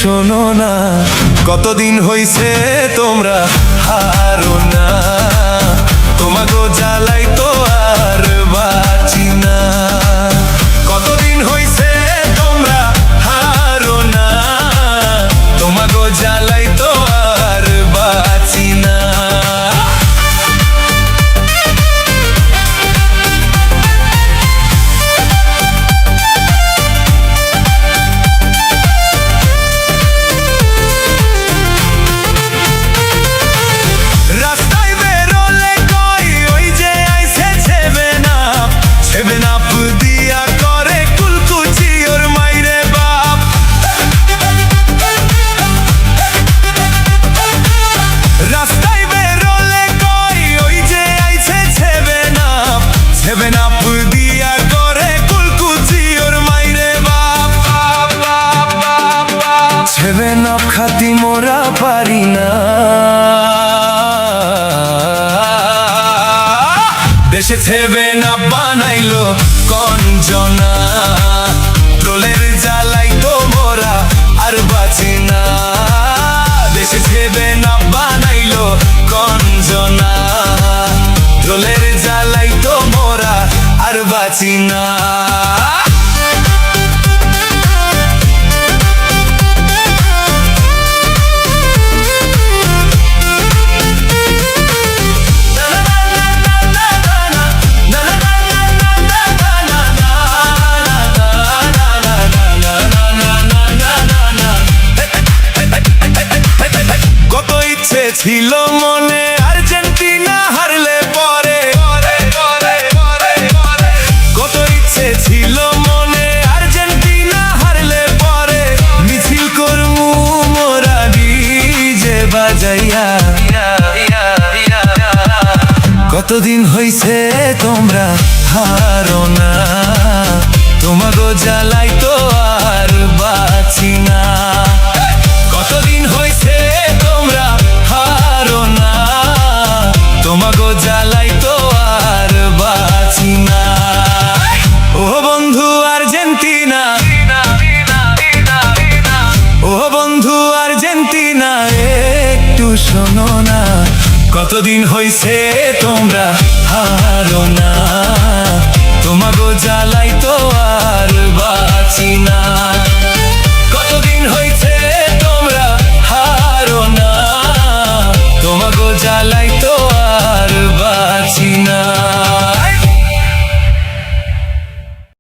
শোনো না, কতদিন হইছে তোমরা হারো না, তোমাগো জ্বালাই তো আর বাঁচি না। কতদিন হইছে তোমরা হারো না, তোমাগো জ্বালাই তো আর বাঁচি না। সেভেন আপ খাতি মোরা পারি না, দেশে সেভেন আপ বানাইলো কঞ্জনা, ট্রোলের জ্বালাই তো মোরা আর বাঁচি না। দেশে সেভেন আপ বানাইলো কঞ্জনা, ট্রোলের জ্বালাই তো মোরা আর বাঁচি না। ছিল মনে আর্জেন্টিনা হারলে পরে, কত ইচ্ছে ছিল মনে আর্জেন্টিনা হারলে পরে, মিছিল করমু মোরা ডিজে বাজাইয়া। কতদিন হইছে তোমরা হারো না, তোমাগো জ্বালাই তো আর বাঁচি না। কতদিন হইছে তোমরা হারো না, তোমাগো জ্বালাই তো আর বাঁচি না। ও বন্ধু আর্জেন্টিনা, ও বন্ধু আর্জেন্টিনা, একটু শোনো না, কতদিন হইছে তোমরা হারো না।